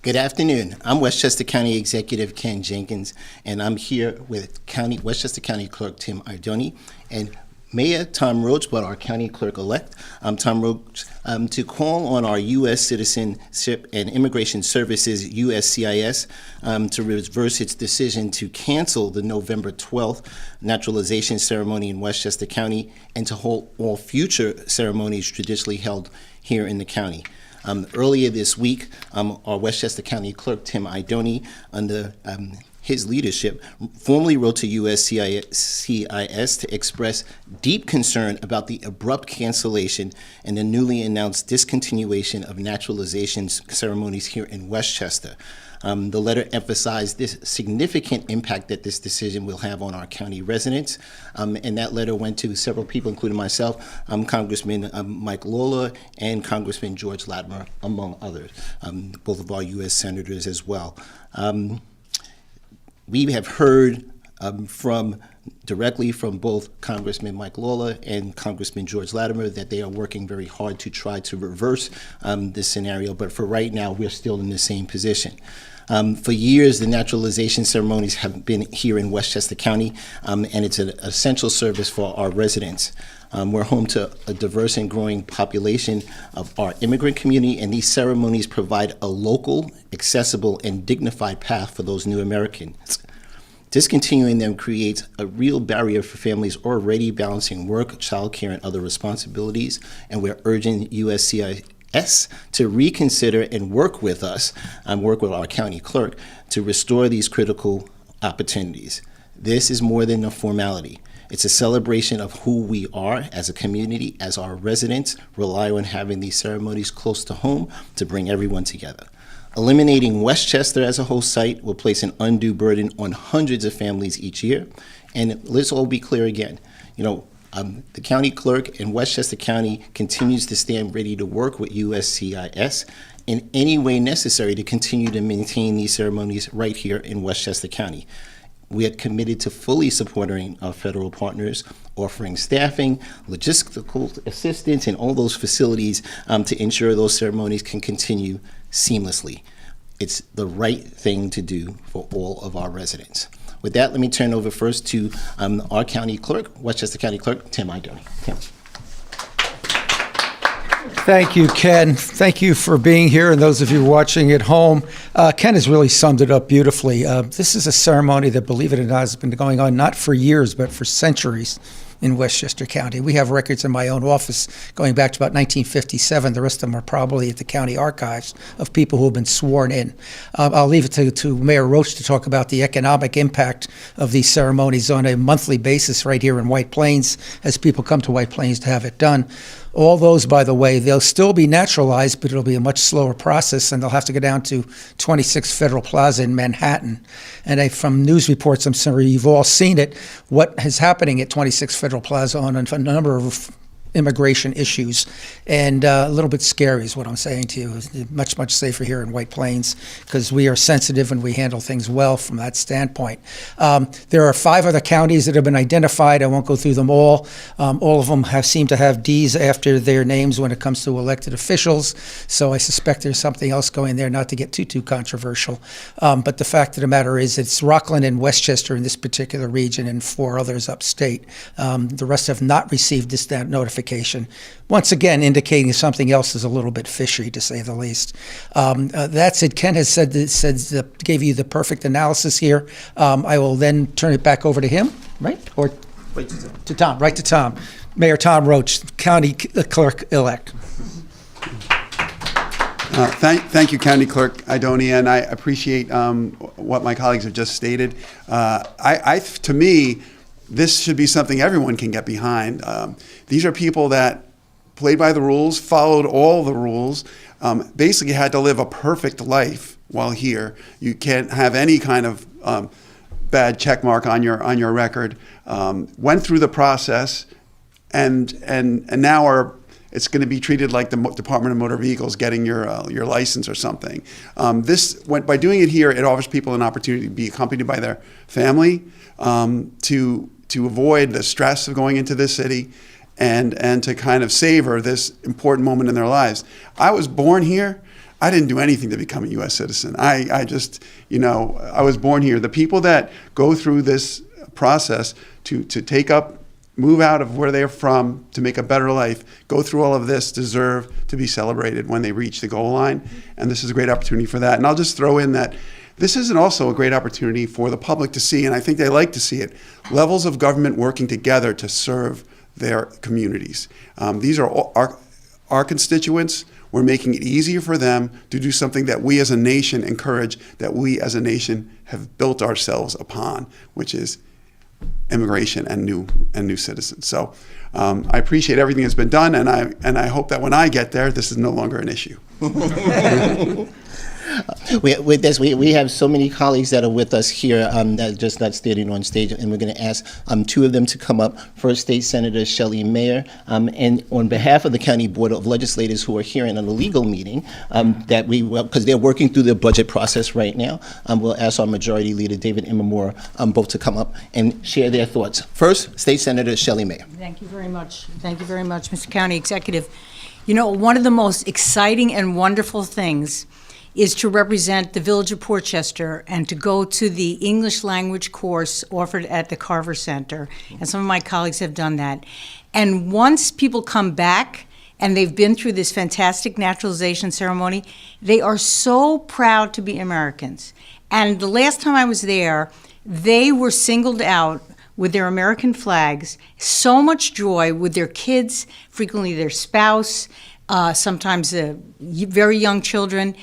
Good afternoon. I'm Westchester County Executive Ken Jenkins, and I'm here with Westchester County Clerk Tim Idoni and Mayor Tom Roach, but our County Clerk-Elect, Tom Roach, to call on our U.S. Citizenship and Immigration Services, USCIS, to reverse its decision to cancel the November 12th naturalization ceremony in Westchester County and to hold all future ceremonies traditionally held here in the county. Earlier this week, our Westchester County Clerk, Tim Idoni, under his leadership, formally wrote to USCIS to express deep concern about the abrupt cancellation and the newly announced discontinuation of naturalization ceremonies here in Westchester. The letter emphasized this significant impact that this decision will have on our county residents, and that letter went to several people, including myself, Congressman Mike Lawler and Congressman George Latimer, among others, both of our U.S. senators as well. We have heard directly from both Congressman Mike Lawler and Congressman George Latimer that they are working very hard to try to reverse this scenario, but for right now, we're still in the same position. For years, the naturalization ceremonies have been here in Westchester County, and it's an essential service for our residents. We're home to a diverse and growing population of our immigrant community, and these ceremonies provide a local, accessible, and dignified path for those new Americans. Discontinuing them creates a real barrier for families already balancing work, childcare, and other responsibilities, and we're urging USCIS to reconsider and work with us, work with our county clerk, to restore these critical opportunities. This is more than a formality. It's a celebration of who we are as a community, as our residents rely on having these ceremonies close to home to bring everyone together. Eliminating Westchester as a host site will place an undue burden on hundreds of families each year. And let's all be clear again, the county clerk in Westchester County continues to stand ready to work with USCIS in any way necessary to continue to maintain these ceremonies right here in Westchester County. We are committed to fully supporting our federal partners, offering staffing, logistical assistance, and all those facilities to ensure those ceremonies can continue seamlessly. It's the right thing to do for all of our residents. With that, let me turn over first to our county clerk, Westchester County Clerk, Tim Idoni. Tim. Thank you, Ken. Thank you for being here, and those of you watching at home. Ken has really summed it up beautifully. This is a ceremony that, believe it or not, has been going on not for years, but for centuries in Westchester County. We have records in my own office going back to about 1957. The rest of them are probably at the county archives of people who have been sworn in. I'll leave it to Mayor Roach to talk about the economic impact of these ceremonies on a monthly basis right here in White Plains as people come to White Plains to have it done. All those, by the way, they'll still be naturalized, but it'll be a much slower process, and they'll have to go down to 26 Federal Plaza in Manhattan. And from news reports, I'm sure you've all seen it, what is happening at 26 Federal Plaza on a number of immigration issues, and a little bit scary is what I'm saying to you. It's much, much safer here in White Plains because we are sensitive and we handle things well from that standpoint. There are 5 other counties that have been identified. I won't go through them all. All of them seem to have D's after their names when it comes to elected officials, so I suspect there's something else going there, not to get too controversial. But the fact of the matter is it's Rockland and Westchester in this particular region and 4 others upstate. The rest have not received this notification. Once again, indicating something else is a little bit fishy, to say the least. That's it. Ken has gave you the perfect analysis here. I will then turn it back over to him, right? Or to Tom, right to Tom. Mayor Tom Roach, County Clerk-Elect. Thank you, County Clerk Idoni, and I appreciate what my colleagues have just stated. To me, this should be something everyone can get behind. These are people that played by the rules, followed all the rules, basically had to live a perfect life while here. You can't have any kind of bad check mark on your record. Went through the process, and now it's going to be treated like the Department of Motor Vehicles getting your license or something. By doing it here, it offers people an opportunity to be accompanied by their family, to avoid the stress of going into this city, and to kind of savor this important moment in their lives. I was born here. I didn't do anything to become a U.S. citizen. I just, I was born here. The people that go through this process to move out of where they're from to make a better life, go through all of this, deserve to be celebrated when they reach the goal line. And this is a great opportunity for that. And I'll just throw in that this is also a great opportunity for the public to see, and I think they like to see it, levels of government working together to serve their communities. These are our constituents. We're making it easier for them to do something that we as a nation encourage, that we as a nation have built ourselves upon, which is immigration and new citizens. So I appreciate everything that's been done, and I hope that when I get there, this is no longer an issue. With this, we have so many colleagues that are with us here that are just not standing on stage, and we're going to ask two of them to come up. First, State Senator Shelley Mayer, and on behalf of the County Board of Legislators who are here in a legal meeting, because they're working through the budget process right now, we'll ask our Majority Leader, David Imamura, both to come up and share their thoughts. First, State Senator Shelley Mayer. Thank you very much. Thank you very much, Mr. County Executive. One of the most exciting and wonderful things is to represent the Village of Portchester and to go to the English language course offered at the Carver Center. And some of my colleagues have done that. And once people come back and they've been through this fantastic naturalization ceremony, they are so proud to be Americans. And the last time I was there, they were singled out with their American flags, so much joy with their kids, frequently their spouse, sometimes very young children.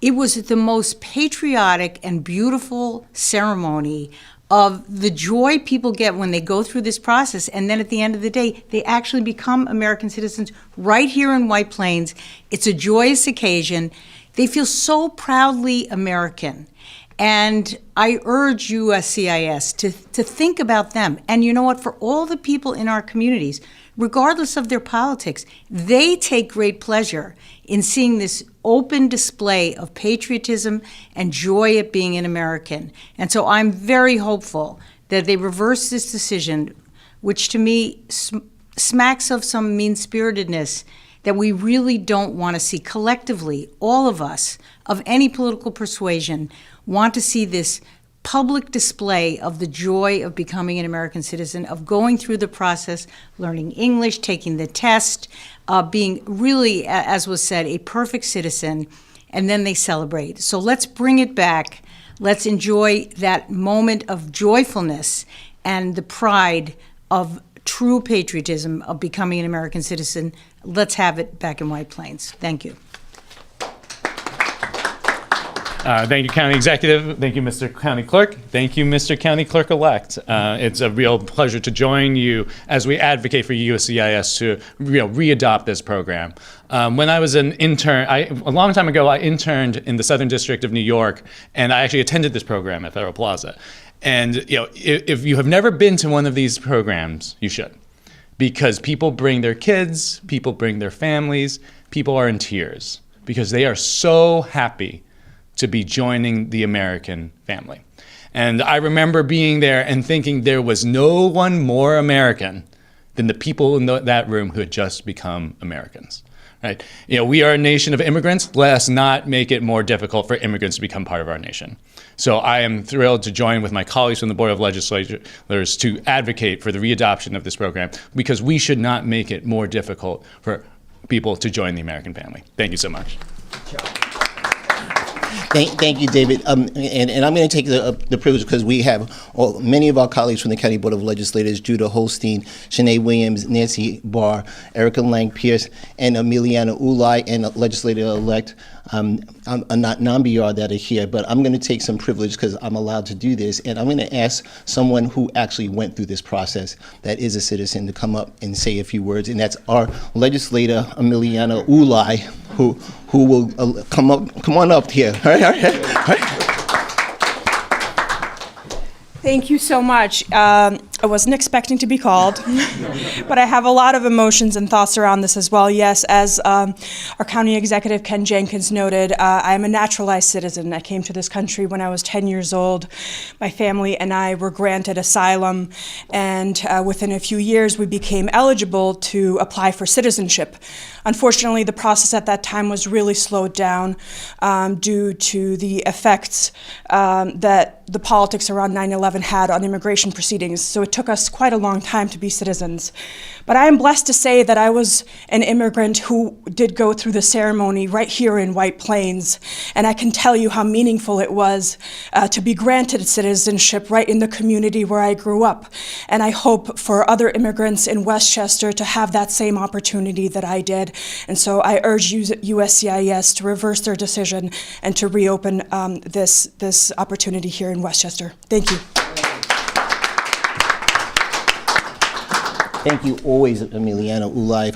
It was the most patriotic and beautiful ceremony of the joy people get when they go through this process. And then at the end of the day, they actually become American citizens right here in White Plains. It's a joyous occasion. They feel so proudly American. And I urge USCIS to think about them. And you know what? For all the people in our communities, regardless of their politics, they take great pleasure in seeing this open display of patriotism and joy at being an American. And so I'm very hopeful that they reverse this decision, which to me smacks of some mean-spiritedness that we really don't want to see collectively. All of us, of any political persuasion, want to see this public display of the joy of becoming an American citizen, of going through the process, learning English, taking the test, being really, as was said, a perfect citizen, and then they celebrate. So let's bring it back. Let's enjoy that moment of joyfulness and the pride of true patriotism of becoming an American citizen. Let's have it back in White Plains. Thank you. Thank you, County Executive. Thank you, Mr. County Clerk. Thank you, Mr. County Clerk-Elect. It's a real pleasure to join you as we advocate for USCIS to re-adopt this program. When I was an intern, a long time ago, I interned in the Southern District of New York, and I actually attended this program at Federal Plaza. And if you have never been to one of these programs, you should. Because people bring their kids, people bring their families, people are in tears because they are so happy to be joining the American family. And I remember being there and thinking there was no one more American than the people in that room who had just become Americans. Right? We are a nation of immigrants. Let us not make it more difficult for immigrants to become part of our nation. So I am thrilled to join with my colleagues from the Board of Legislators to advocate for the readoption of this program, because we should not make it more difficult for people to join the American family. Thank you so much. Thank you, David. And I'm going to take the privilege, because we have many of our colleagues from the County Board of Legislators, Judah Holstein, Shanae Williams, Nancy Barr, Erica Lang Pierce, and Emiliana Ulai, and Legislator-elect Anat Nambiar that are here. But I'm going to take some privilege because I'm allowed to do this, and I'm going to ask someone who actually went through this process, that is a citizen, to come up and say a few words, and that's our Legislator Emiliana Ulai, who will come on up here. All right. Thank you so much. I I wasn't expecting to be called, but I have a lot of emotions and thoughts around this as well. Yes, as our county executive, Ken Jenkins, noted, I am a naturalized citizen. I came to this country when I was 10 years old. My family and I were granted asylum, and within a few years, we became eligible to apply for citizenship. Unfortunately, the process at that time was really slowed down due to the effects that the politics around 9/11 had on immigration proceedings. So it took us quite a long time to be citizens. But I am blessed to say that I was an immigrant who did go through the ceremony right here in White Plains. And I can tell you how meaningful it was to be granted citizenship right in the community where I grew up. And I hope for other immigrants in Westchester to have that same opportunity that I did. And so I urge USCIS to reverse their decision and to reopen this opportunity here in Westchester. Thank you. Thank you always, Emiliana Ulay,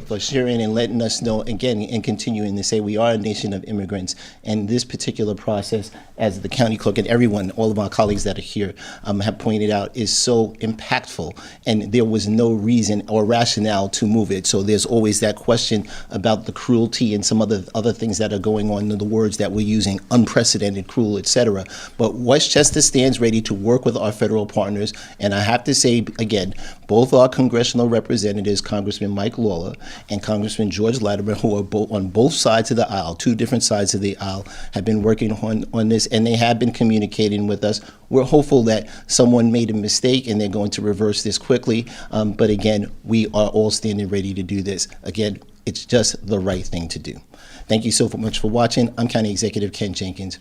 for sharing and letting us know again and continuing to say we are a nation of immigrants. And this particular process, as the county clerk and everyone, all of our colleagues that are here have pointed out, is so impactful. And there was no reason or rationale to move it. So there's always that question about the cruelty and some other things that are going on in the words that we're using, unprecedented, cruel, etc. But Westchester stands ready to work with our federal partners. And I have to say, again, both our congressional representatives, Congressman Mike Lawler and Congressman George Latimer, who are both on both sides of the aisle, two different sides of the aisle, have been working on this, and they have been communicating with us. We're hopeful that someone made a mistake and they're going to reverse this quickly. But again, we are all standing ready to do this. Again, it's just the right thing to do. Thank you so much for watching. I'm County Executive Ken Jenkins.